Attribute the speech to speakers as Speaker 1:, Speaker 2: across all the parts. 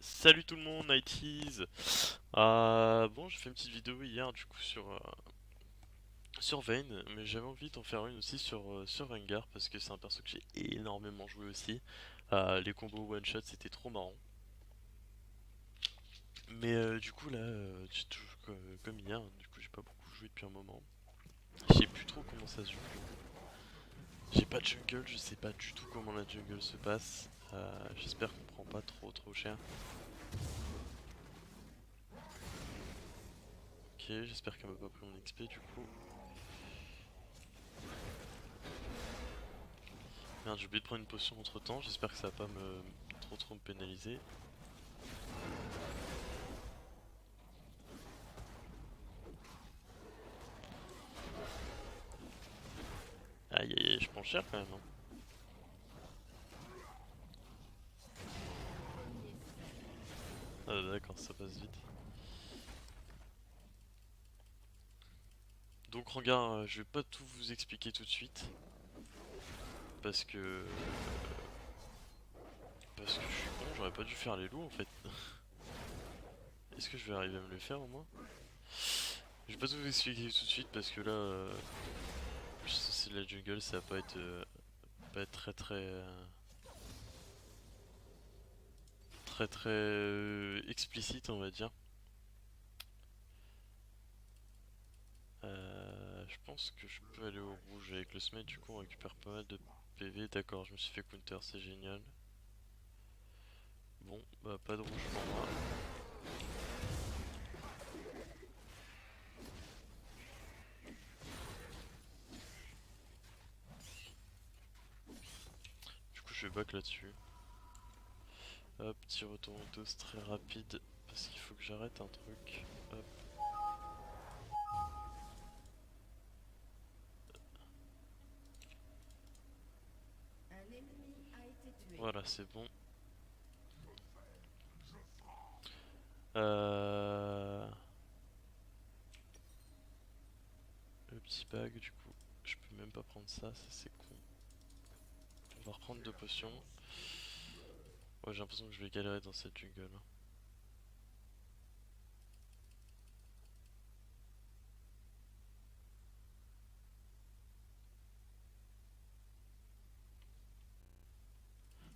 Speaker 1: Salut tout le monde, Nighties. Bon, j'ai fait une petite vidéo hier du coup sur Vayne, mais j'avais envie d'en faire une aussi sur Rengar parce que c'est un perso que j'ai énormément joué aussi. Les combos one shot c'était trop marrant. Mais du coup là, j'ai toujours comme hier, du coup j'ai pas beaucoup joué depuis un moment. Je sais plus trop comment ça se joue. J'ai pas de jungle, je sais pas du tout comment la jungle se passe. J'espère qu'on prend pas trop cher. Ok, j'espère qu'elle m'a pas pris mon XP du coup. Merde, j'ai oublié de prendre une potion entre temps, j'espère que ça va pas me trop me pénaliser. Aïe aïe aïe, je prends cher quand même. Hein. Ah d'accord, ça passe vite. Donc regarde, je vais pas tout vous expliquer tout de suite. Parce que... Parce que je suis con, j'aurais pas dû faire les loups en fait. Est-ce que je vais arriver à me le faire au moins? Je vais pas tout vous expliquer tout de suite parce que là... je sais la jungle ça va pas être explicite on va dire. Je pense que je peux aller au rouge avec le smite, du coup on récupère pas mal de PV. D'accord, je me suis fait counter, c'est génial. Bon, bah pas de rouge pour moi. Du coup je vais back là-dessus. Hop, petit retour en toast très rapide parce qu'il faut que j'arrête un truc. Hop, voilà c'est bon. Euh... Le petit bag du coup, je peux même pas prendre ça, ça c'est con. On va reprendre deux potions. Ouais j'ai l'impression que je vais galérer dans cette jungle.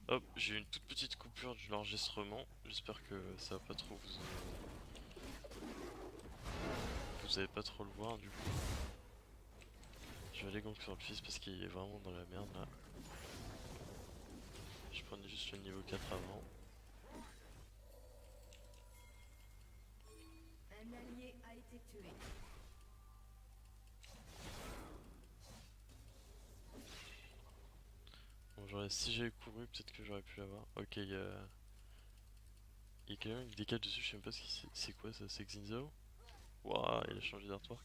Speaker 1: Hop, j'ai eu une toute petite coupure de l'enregistrement. J'espère que ça va pas trop vous allez pas trop le voir du coup. Je vais aller gank sur le fils parce qu'il est vraiment dans la merde là. Je prenais juste le niveau 4 avant.
Speaker 2: Un allié a été tué.
Speaker 1: Bon, si j'avais couru, peut-être que j'aurais pu l'avoir. Ok, il y a quand même une décale dessus, je sais même pas ce que c'est quoi ça, c'est Xinzao. Waouh, il a changé d'artwork.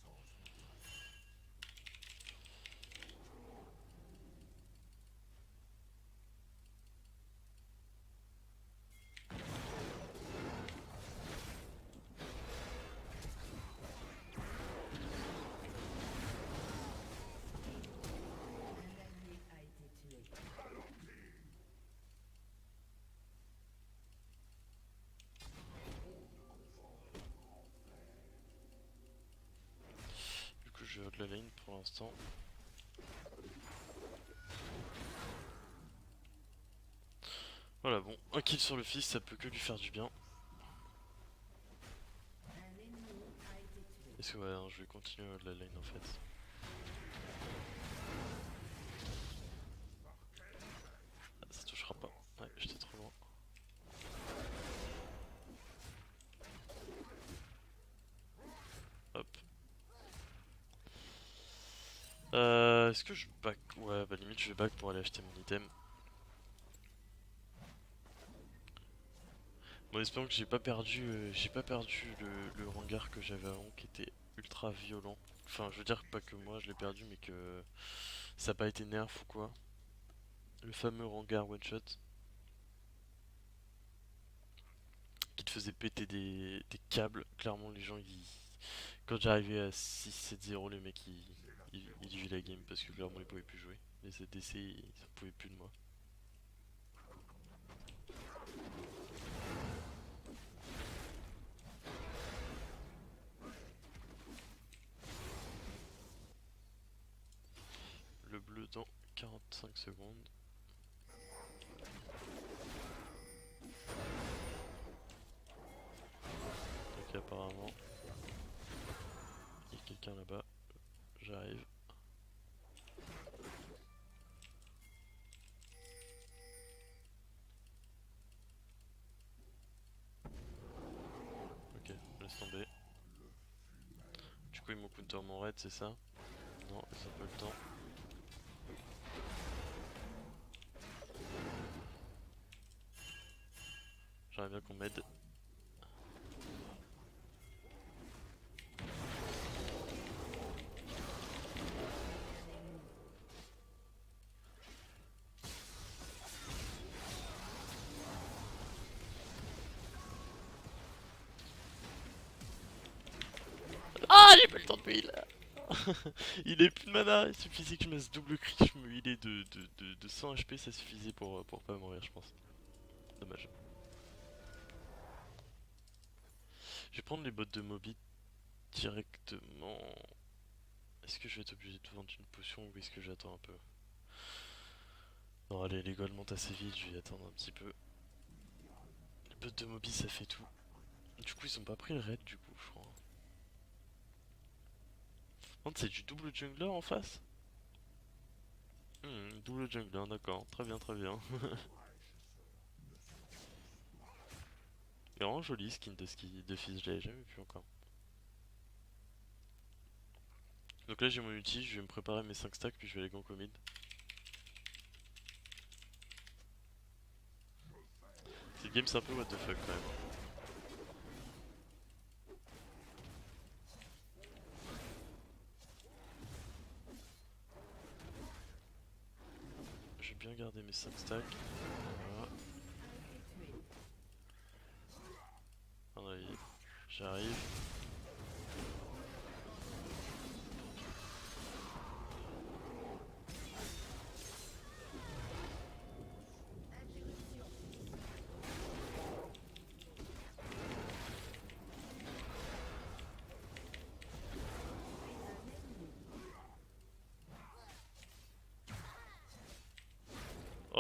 Speaker 2: Un allié a été tué.
Speaker 1: Du coup, je vais hold la lane pour l'instant. Voilà, bon, un kill sur le fils, ça peut que lui faire du bien.
Speaker 2: Un ennemi a été tué.
Speaker 1: Est-ce que ouais, hein, je vais continuer à hold la lane en fait. Ah, ça touchera pas. Ouais, j'étais trop loin. Hop. Est-ce que je back? Ouais, bah limite je vais back pour aller acheter mon item. Bon, espérons que j'ai pas perdu le Rengar que j'avais avant qui était ultra violent. Enfin, je veux dire pas que moi je l'ai perdu, mais que ça a pas été nerf ou quoi. Le fameux Rengar one shot qui te faisait péter des câbles. Clairement, les gens, quand j'arrivais à 6-7-0, les mecs ils vivaient la game parce que clairement ils pouvaient plus jouer. Les ZDC ils en pouvaient plus de moi. secondes. Donc apparemment, il y a quelqu'un là-bas. J'arrive. Ok, laisse tomber. Du coup ils m'ont counter mon raid, c'est ça? Non, ils ont pas le temps. J'aimerais bien qu'on m'aide. Ah, j'ai pas le temps de heal. Il est plus de mana, il suffisait que je mette double cri, je me healais de 100 HP, ça suffisait pour pas mourir, je pense. Dommage. Je vais prendre les bottes de Moby directement. Est-ce que je vais être obligé de vendre une potion ou est-ce que j'attends un peu? Non, allez, les golds montent assez vite, je vais attendre un petit peu. Les bottes de Moby, ça fait tout. Du coup, ils ont pas pris le raid, du coup, je crois. Non, c'est du double jungler en face? Double jungler, d'accord. Très bien, très bien. Il est vraiment joli skin de ski de fils, je l'avais jamais vu encore. Donc là j'ai mon ulti, je vais me préparer mes 5 stacks puis je vais aller gank au mid. Cette game c'est un peu what the fuck quand même. Je vais bien garder mes 5 stacks. Voilà. J'arrive.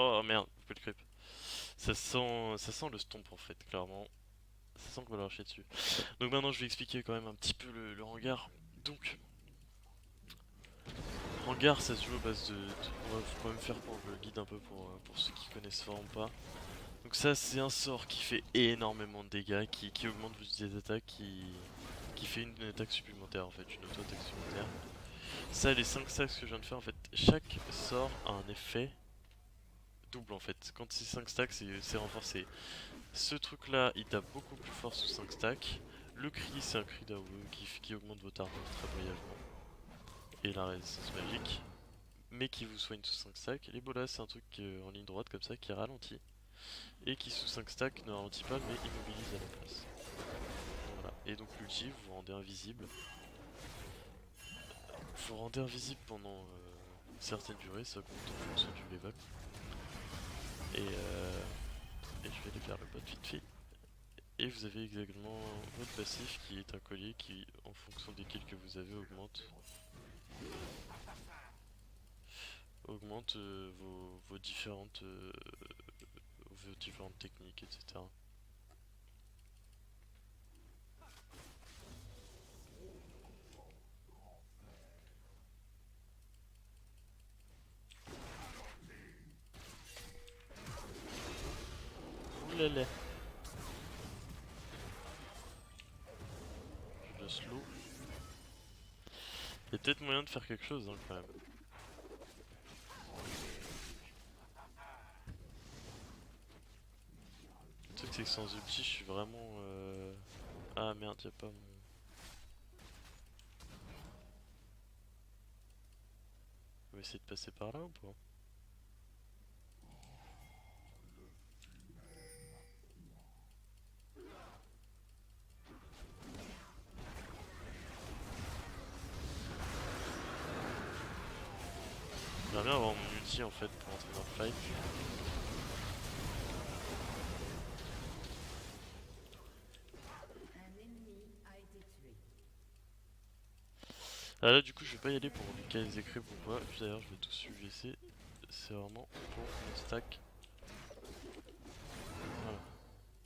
Speaker 1: Oh merde, faut le creep. Ça sent le stomp en fait, clairement. Ça sent qu'on va leur chier dessus. Donc maintenant je vais expliquer quand même un petit peu le hangar. Donc, hangar ça se joue à base on va quand même faire pour le guide un peu pour ceux qui connaissent vraiment pas. Donc ça c'est un sort qui fait énormément de dégâts, qui augmente vos attaques, qui fait une attaque supplémentaire en fait, une auto-attaque supplémentaire. Ça les 5 stacks que je viens de faire en fait, chaque sort a un effet double en fait. Quand c'est 5 stacks c'est renforcé. Ce truc là il tape beaucoup plus fort sous 5 stacks. Le cri c'est un cri d'AOE qui augmente votre armure très brièvement. Et la résistance magique. Mais qui vous soigne sous 5 stacks. Les bolas c'est un truc en ligne droite comme ça qui ralentit. Et qui sous 5 stacks ne ralentit pas mais immobilise à la place. Voilà. Et donc l'ulti vous vous rendez invisible. Vous vous rendez invisible pendant une certaine durée, ça compte en fonction du level. Et je vais aller faire le bot vite fait. Et vous avez également votre passif qui est un collier qui, en fonction des kills que vous avez, augmente vos différentes techniques, etc. Oulala. Je le slow. Il y a peut-être moyen de faire quelque chose hein, quand même. Le truc c'est que sans ulti je suis vraiment... Ah merde, y'a pas mon... On va essayer de passer par là ou pas? J'aimerais bien avoir mon ulti en fait pour entrer dans le fight.
Speaker 2: Un ennemi a été tué.
Speaker 1: Ah là du coup je vais pas y aller pour lui caler les écrits ou quoi. D'ailleurs je vais tout de suite laisser c'est vraiment pour mon stack. Voilà,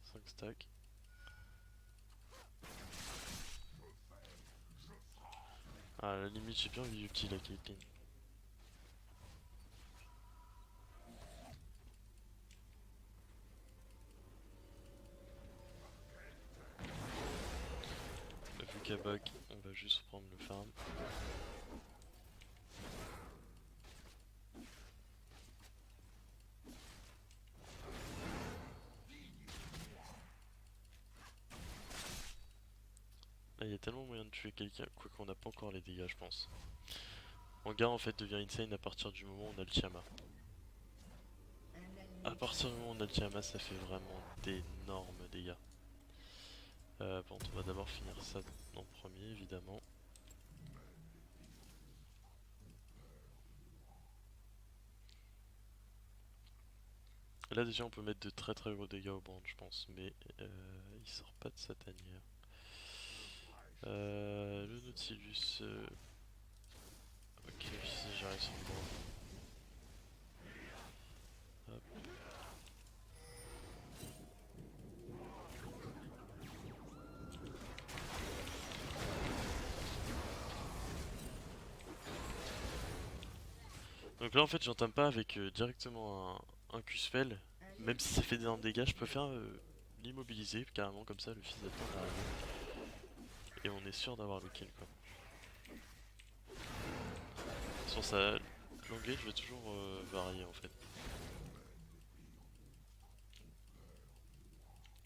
Speaker 1: 5 stacks. Ah, à la limite, j'ai bien envie d'ulti la Caitlyn. Vu qu'à back, on va juste prendre le farm. Là, il y a tellement moyen de tuer quelqu'un, quoi qu'on n'a pas encore les dégâts, je pense. Hangar en fait devient insane à partir du moment où on a le Tiamat. À partir du moment où on a le Tiamat, ça fait vraiment d'énormes dégâts. Bon, on va d'abord finir ça en premier, évidemment. Là déjà on peut mettre de très très gros dégâts au brand je pense, mais il sort pas de sa tanière. Le Nautilus... Ok, si j'arrive sur le brand. Hop. Donc là en fait j'entame pas avec directement un Q-spell. Même si ça fait d'énormes dégâts, je préfère l'immobiliser carrément comme ça le fils d'attente arrive. Et on est sûr d'avoir le kill quoi. Sur ça, l'engage va toujours varier en fait.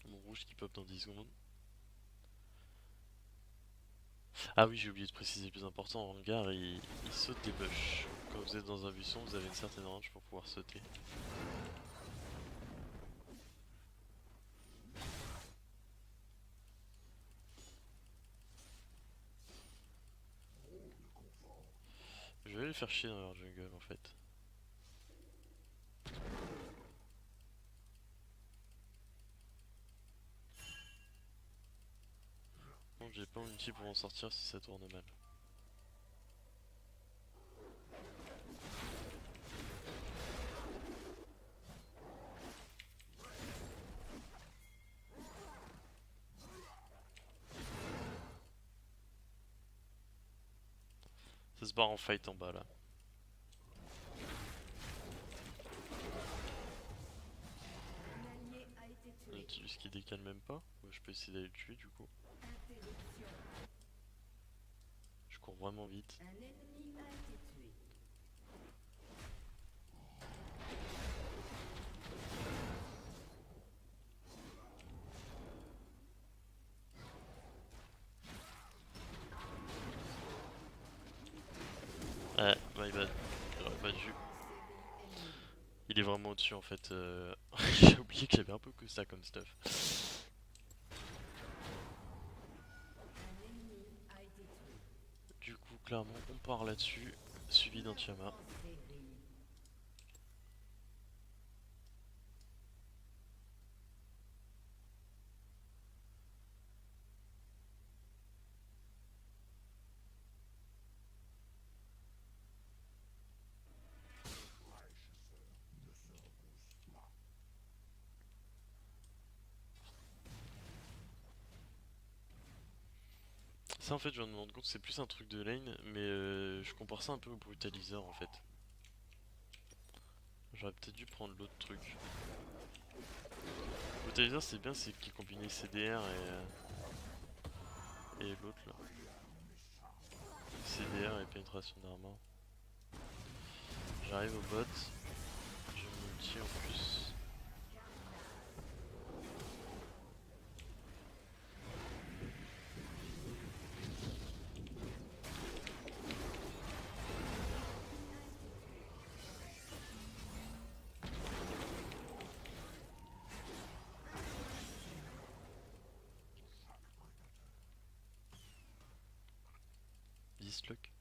Speaker 1: Mon rouge qui pop dans 10 secondes. Ah oui, j'ai oublié de préciser le plus important, en hangar il saute des bush. Quand vous êtes dans un buisson, vous avez une certaine range pour pouvoir sauter. Je vais les faire chier dans leur jungle en fait. Donc j'ai pas mon ulti pour en sortir si ça tourne mal. Ça se barre en fight en bas là. Nautilus qui décale même pas. Ouais, je peux essayer d'aller le tuer du coup. Je cours vraiment vite.
Speaker 2: Un ennemi a été tué.
Speaker 1: Ouais, my bad. J'aurais pas dû. Il est vraiment au-dessus en fait. J'ai oublié que j'avais un peu que ça comme stuff.
Speaker 2: Un ennemi a été tué.
Speaker 1: Du coup, clairement, on part là-dessus, suivi d'un Tiamat. Ça en fait je me rends compte que c'est plus un truc de lane, mais je compare ça un peu au brutaliseur en fait. J'aurais peut-être dû prendre l'autre truc. Brutaliseur c'est bien, c'est qu'il combinait CDR et l'autre là. CDR et pénétration d'armor. J'arrive au bot, je multi en plus. Dislock.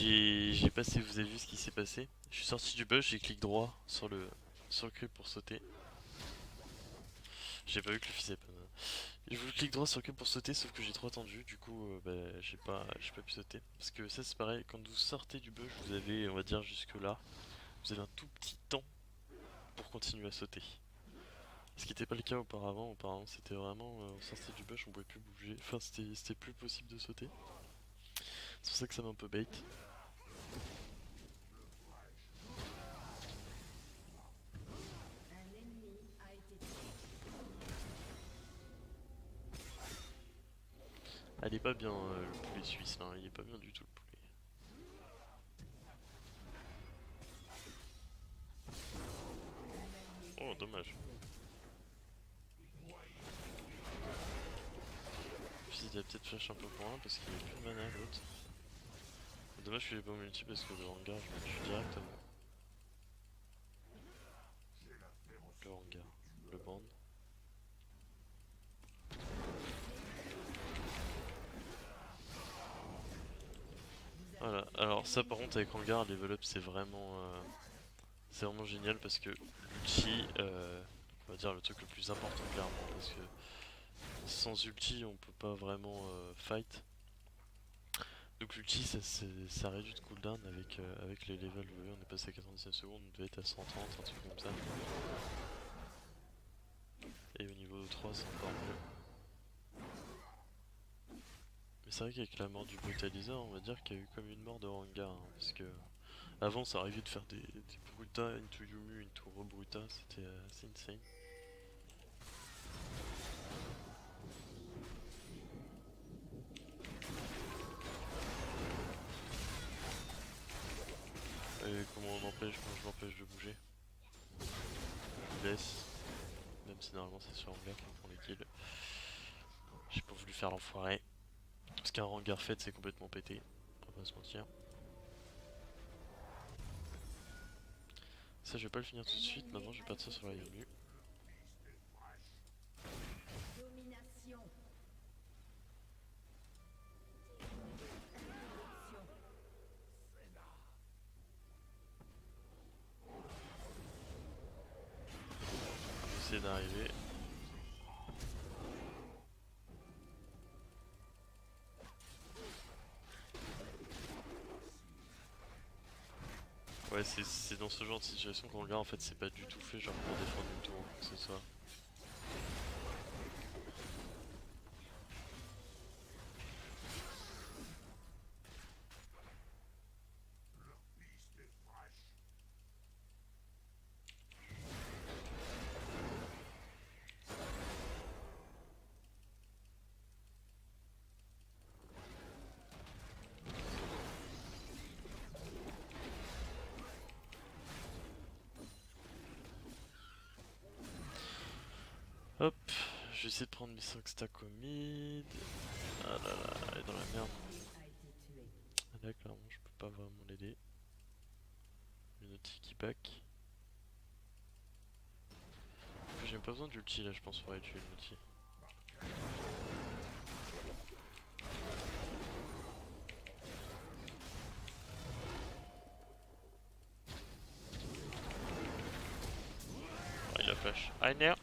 Speaker 1: j'ai passé, vous avez vu ce qui s'est passé? Je suis sorti du bush, j'ai clic droit sur le creep pour sauter. J'ai pas vu que le fils avait pas. J'ai voulu clic droit sur le creep pour sauter, sauf que j'ai trop attendu, du coup bah, j'ai pas pu sauter. Parce que ça c'est pareil, quand vous sortez du bush, vous avez, on va dire jusque là, vous avez un tout petit temps pour continuer à sauter. Ce qui n'était pas le cas auparavant. Auparavant, c'était vraiment, on sortait du bush, on pouvait plus bouger. Enfin, c'était plus possible de sauter. C'est pour ça que ça m'a un peu bait.
Speaker 2: Un ennemi a été tué.
Speaker 1: Elle est pas bien, le poulet suisse, là. Il est pas bien du tout, le poulet. Oh, dommage. Il a peut-être flash un peu pour un parce qu'il a plus de mana l'autre. Dommage qu'il ait pas multi parce que le hangar je le tue directement. Le hangar, le band. Voilà, alors ça par contre avec hangar level up c'est vraiment génial parce que l'ulti, on va dire le truc le plus important clairement parce que sans ulti on peut pas vraiment fight. Donc l'ulti ça réduit de cooldown avec les levels. Vous voyez, on est passé à 97 secondes, on devait être à 130, un truc comme ça. Et au niveau de 3 c'est encore mieux. Mais c'est vrai qu'avec la mort du brutaliseur, on va dire qu'il y a eu comme une mort de hangar. Hein, parce que avant ça arrivait de faire des bruta into Yumu, into rebruta, c'était assez insane. Et comment on empêche quand je l'empêche de bouger? Je laisse. Même si normalement c'est sur hangar qui prend les kills. J'ai pas voulu faire l'enfoiré. Parce qu'un hangar fait c'est complètement pété. On va pas se mentir. Ça je vais pas le finir tout de suite, maintenant je vais partir sur la Yumu.
Speaker 2: Domination.
Speaker 1: J'essaie d'arriver. Ouais, c'est dans ce genre de situation qu'on regarde en fait, c'est pas du tout fait genre pour défendre une tour, que ce soit. Hop, je vais essayer de prendre mes 5 stacks au mid. Ah là là, elle est dans la merde.
Speaker 2: A été tué.
Speaker 1: Là clairement je peux pas vraiment l'aider. Une autre qui back. J'ai pas besoin d'ulti là je pense pour aller tuer l'ulti. Ah il a flash. Einer.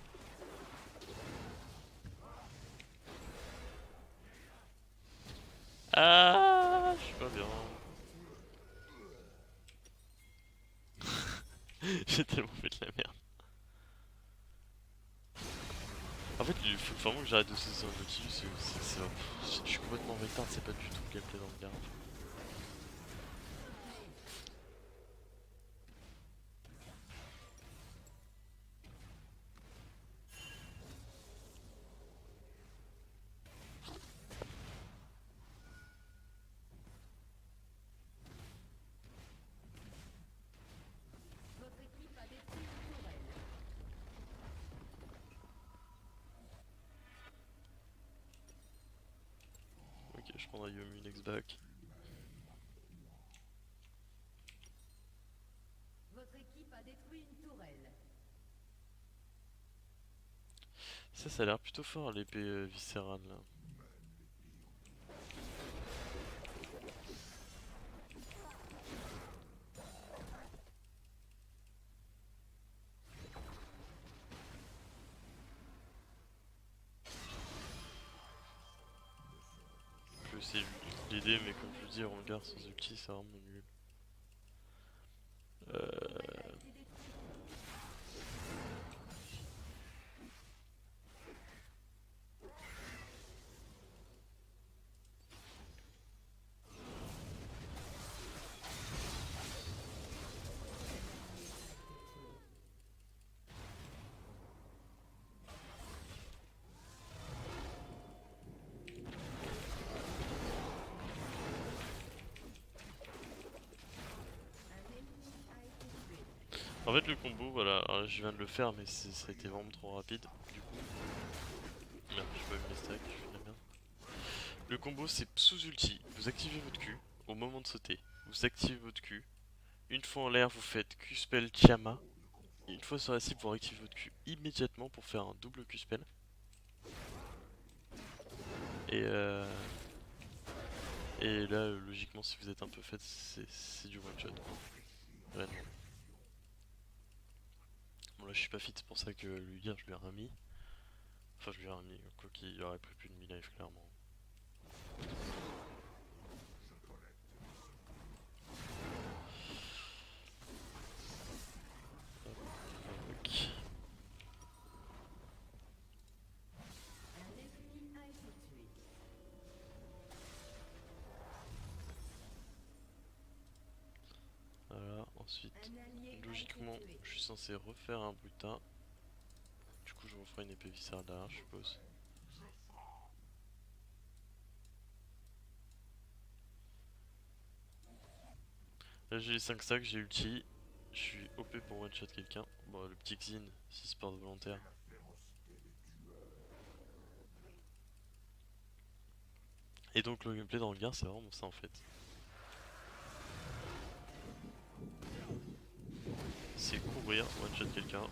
Speaker 1: Ah je suis pas bien. J'ai tellement fait de la merde. En fait il faut vraiment que j'arrête de saisir l'ulti, je suis complètement retard, c'est pas du tout le gameplay dans le garde.
Speaker 2: Votre équipe a détruit une tourelle.
Speaker 1: Ok je prendrai Yomu next back.
Speaker 2: Votre équipe a détruit une tourelle.
Speaker 1: Ça a l'air plutôt fort l'épée viscérale là. essayer de l'aider, mais comme je le dis, Rengar sans ulti, c'est vraiment nul. En fait, le combo, voilà, alors, je viens de le faire, mais ça a été vraiment trop rapide. Du coup, merde, j'ai pas eu mes stacks, je fais de la merde. Le combo, c'est sous ulti. Vous activez votre Q au moment de sauter. Vous activez votre Q. Une fois en l'air, vous faites Q-spell Tiama. Et une fois sur la cible, vous réactivez votre Q immédiatement pour faire un double Q-spell. Et, euh... Et là, logiquement, si vous êtes un peu fait, c'est du one shot. Réellement. Bon, là, je suis pas fit, c'est pour ça que lui dire, je lui ai remis. Enfin, je lui ai remis, quoi qu'il aurait pris plus de 1000 life, clairement. Ok. Voilà, ensuite, logiquement, je suis censé refaire un butin. Du coup, je referai une épée viscérale derrière, je suppose. Là, j'ai les 5 stacks, j'ai ulti. Je suis OP pour one shot quelqu'un. Bon, le petit Xin, si se porte volontaire. Et donc, le gameplay dans le gars, c'est vraiment ça en fait. C'est courir, one shot quelqu'un.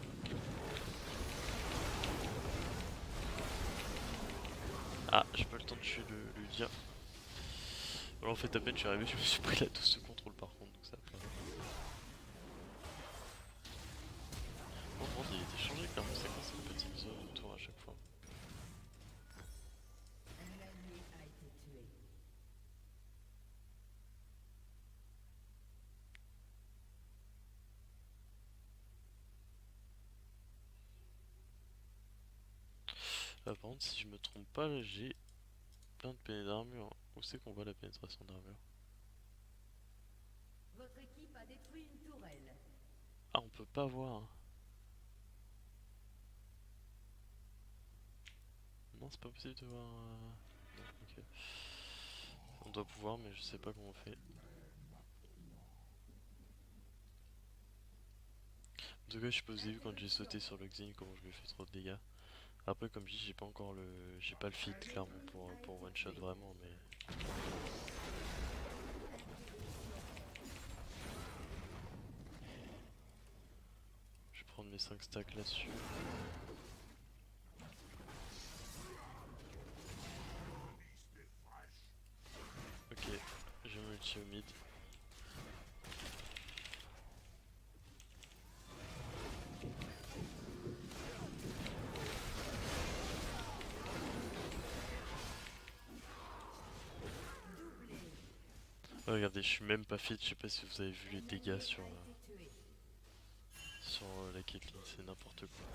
Speaker 1: Ah, j'ai pas le temps de tuer le dia. Alors en fait, à peine je suis arrivé, je me suis pris la dose de contrôle par contre, donc ça a pas. Bon, le monde il a été changé clairement, c'est quoi cette petite zone autour à chaque fois. Par contre, si je me trompe pas, là j'ai plein de péné d'armure. Où c'est qu'on voit la pénétration d'armure?
Speaker 2: Votre équipe a détruit une tourelle.
Speaker 1: Ah, on peut pas voir. Non, c'est pas possible de voir. Non, ok. On doit pouvoir, mais je sais pas comment on fait. En tout cas, je sais pas si vous avez vu quand j'ai sauté sur le Xin, comment je lui ai fait trop de dégâts. Après, comme je dis, j'ai pas encore le. J'ai pas le feed clairement pour one shot vraiment, mais. Je vais prendre mes 5 stacks là-dessus. Ok, je me ulti au mid. Oh, regardez, je suis même pas fit, je sais pas si vous avez vu les dégâts sur la Caitlyn, c'est n'importe quoi.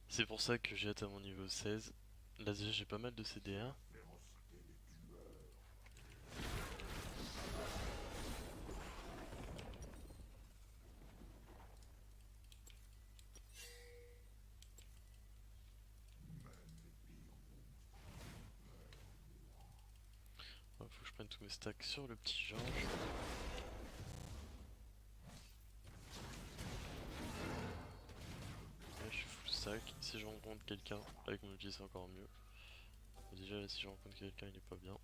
Speaker 1: C'est pour ça que j'ai atteint mon niveau 16. Là déjà j'ai pas mal de CDR. Faut que je prenne tous mes stacks sur le petit Georges. Là je suis full stack. Si je rencontre quelqu'un avec mon outil c'est encore mieux. Déjà là si je rencontre quelqu'un il est pas bien.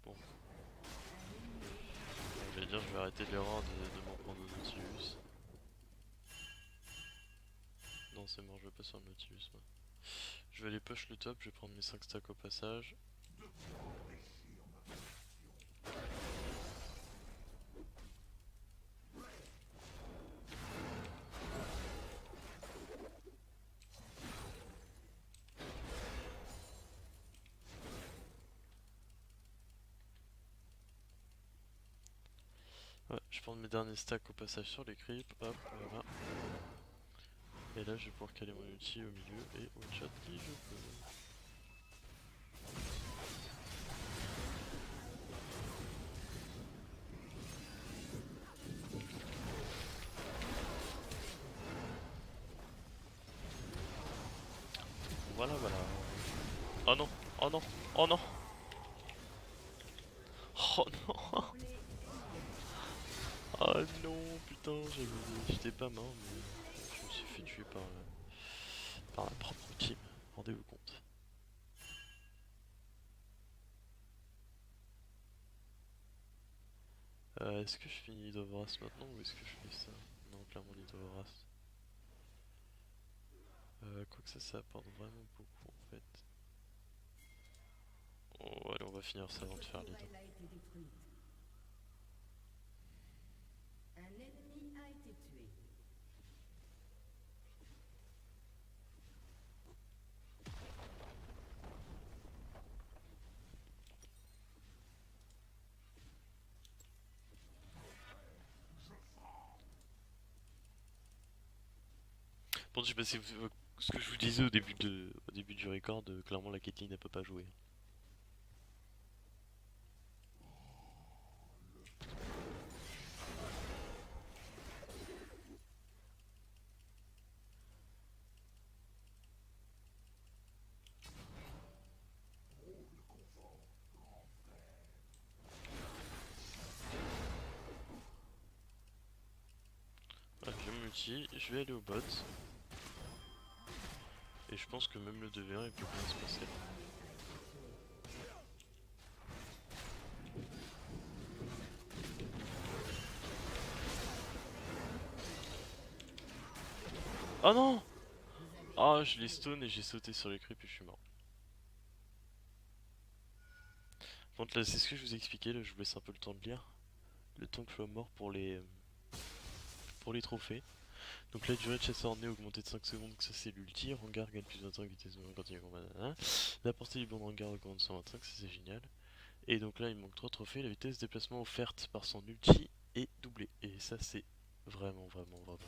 Speaker 1: Bon. Je vais dire je vais arrêter l'erreur de m'en prendre au Nautilus. Non c'est mort, je vais pas sur le Nautilus moi. Je vais aller push le top, je vais prendre mes 5 stacks au passage. Ouais, je prends mes derniers stacks au passage sur les creeps, hop, voilà. Et là je vais pouvoir caler mon ulti au milieu et one shot qui je peux. Voilà, voilà. Oh non, oh non, oh non, oh non, oh non, putain, j'étais pas mort, mais je me suis fait tuer par ma propre team. Rendez-vous compte. Est-ce que je finis Dovras maintenant ou est-ce que je fais ça? Non, clairement Dovras. Quoique ça apporte vraiment beaucoup en fait. Oh, allez, on va finir ça avant de faire les deux.
Speaker 2: Tourelle a été détruite. Un ennemi a été tué.
Speaker 1: Bon, je sais pas si ce que je vous disais au début du record, clairement la Caitlyn ne peut pas jouer. Voilà, j'ai mon ulti, je vais aller au bot. Et je pense que même le 2v1 il peut bien se passer. Oh non! Ah, je l'ai stone et j'ai sauté sur les creeps et je suis mort. Bon, là, c'est ce que je vous ai expliqué, là, je vous laisse un peu le temps de lire. Le temps que je sois mort pour les trophées. Donc la durée de chasse ornée augmentée de 5 secondes, ça c'est l'ulti. Rengar gagne plus 25 vitesse de mouvement continue combat. La portée du bon de Rengar augmente de 125, ça c'est génial. Et donc là il manque 3 trophées, la vitesse de déplacement offerte par son ulti est doublée. Et ça c'est vraiment cool.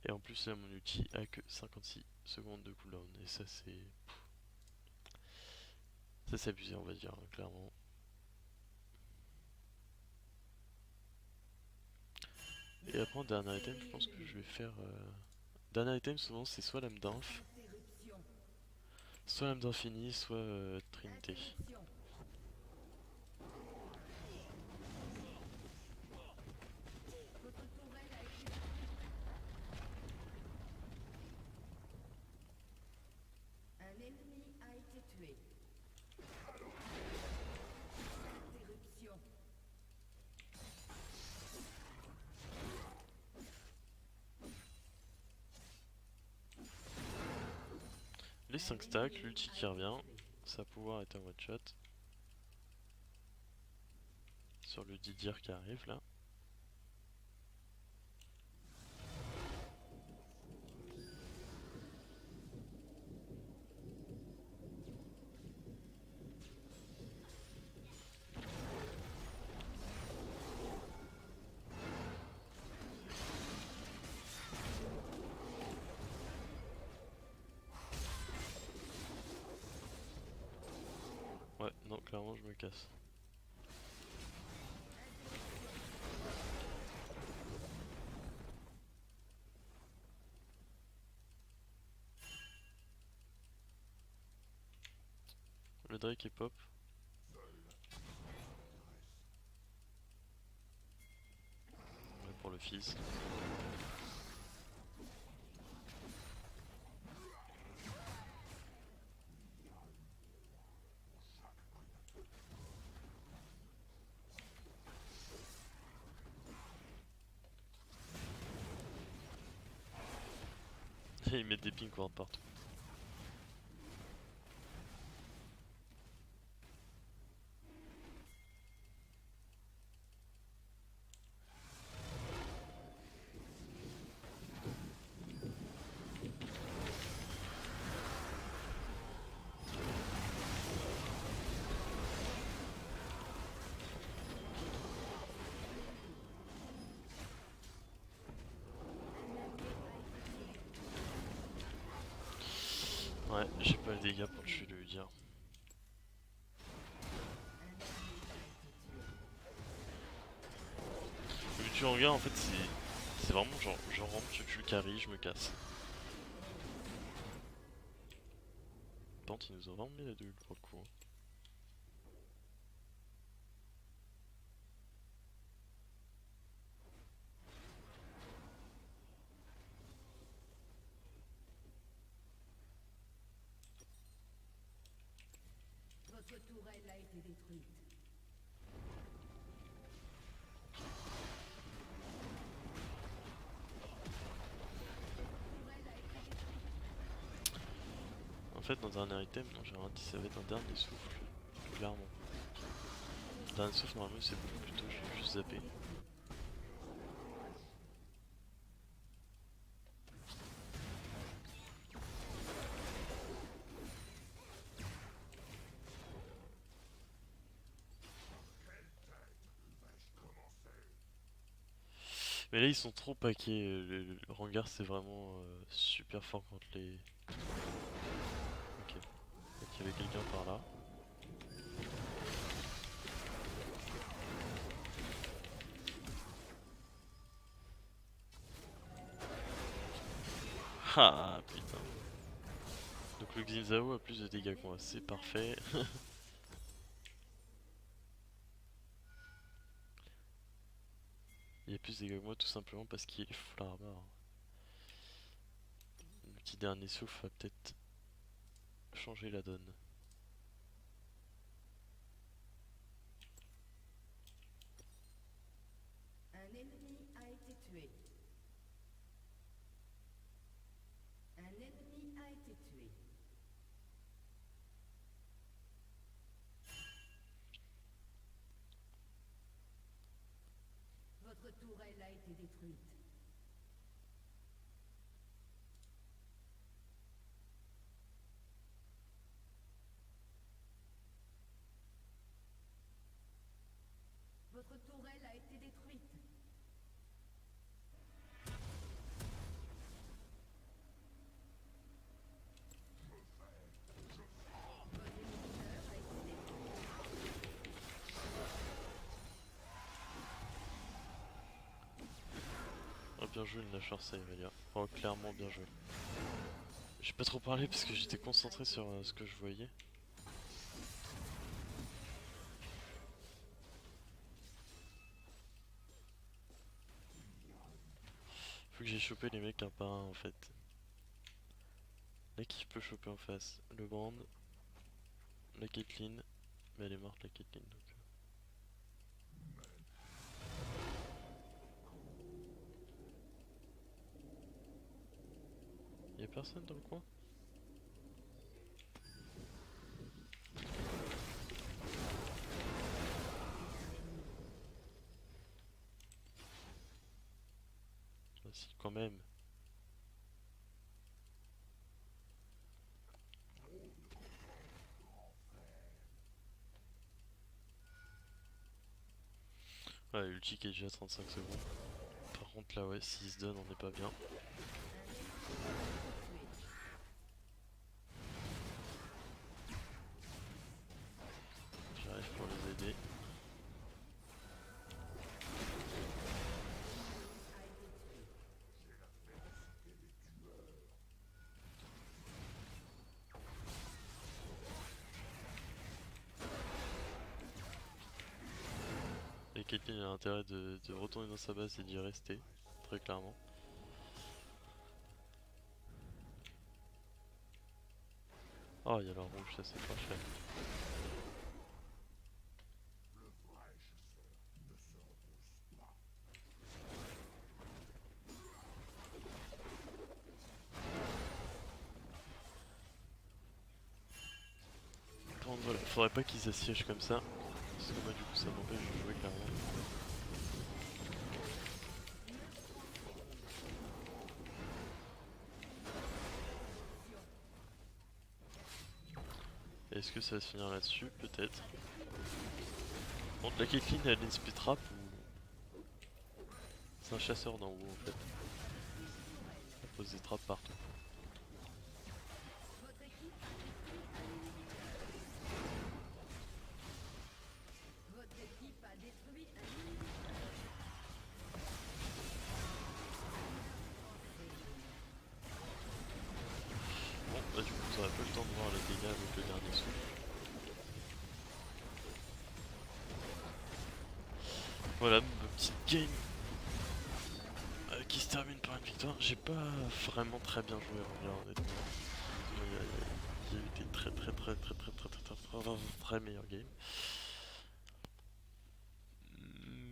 Speaker 1: Et en plus là mon ulti a que 56 secondes de cooldown. Et ça c'est... Ça c'est abusé on va dire, hein, clairement. Et après en dernier item je pense que je vais faire... Dernier item souvent c'est soit l'âme d'inf,
Speaker 2: Interruption.
Speaker 1: soit l'âme d'infini, soit Trinité.
Speaker 2: Interruption. Votre tourelle a été détruite. Un ennemi a été tué. Interruption.
Speaker 1: Les 5 stacks, l'ulti qui revient, ça va pouvoir être un one shot. Sur le Didier qui arrive là. Ouais, non, clairement je me casse. Le Drake est pop. Ouais, pour le fils. Et ils mettent des pink wards partout. J'ai pas les dégâts pour tuer le Udyr. Le tuer en gars en fait c'est vraiment genre je rentre, je tue le carry, je me casse. Tant il nous a vraiment mis la douille pour le coup. Hein.
Speaker 2: Votre tourelle a été détruite.
Speaker 1: En fait dans dernier item, non j'ai rien dit, ça va être un dernier souffle. Clairement. Dernier souffle normalement c'est plutôt juste zappé. Mais là ils sont trop paquets, le Rengar c'est vraiment super fort contre les... Ok, donc il y avait quelqu'un par là. Ah putain. Donc le Xin a plus de dégâts que moi, c'est parfait. Il a plus de dégâts que moi tout simplement parce qu'il est full armor. Le petit dernier souffle va peut-être changer la donne.
Speaker 2: Un ennemi a été tué. Un ennemi a été tué. Votre tourelle a été détruite. Votre tourelle a été détruite. Votre émetteur a été détruit.
Speaker 1: Oh bien joué le lâcheur ça Irelia. Oh clairement bien joué. J'ai pas trop parlé parce que j'étais concentré sur ce que je voyais. Faut que j'ai chopé les mecs un par un en fait. Là qui peut choper en face? Le Brand, la Caitlyn, mais elle est morte la Caitlyn donc. Y'a personne dans le coin? Ah si quand même. Ouais ulti qui est déjà à 35 secondes. Par contre là ouais s'il se donne on n'est pas bien. J'arrive pour les aider. Et Caitlyn a intérêt de retourner dans sa base et d'y rester, très clairement. Oh il y a la rouge, ça c'est parfait. Par contre voilà, faudrait pas qu'ils assiègent comme ça. Parce que moi du coup ça m'empêche de jouer clairement. Est-ce que ça va se finir là-dessus? Peut-être. Bon, la Caitlyn elle a une speed trap ou... C'est un chasseur d'en haut en fait. Elle pose des trappes partout.
Speaker 2: Votre équipe a
Speaker 1: les dégâts avec le dernier souffle. Voilà, ma petite game qui se termine par une victoire. J'ai pas vraiment très bien joué en vrai, honnêtement. Il y a eu des très meilleures games.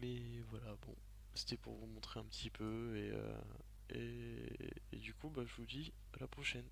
Speaker 1: Mais voilà, bon, c'était pour vous montrer un petit peu et du coup, bah, je vous dis à la prochaine.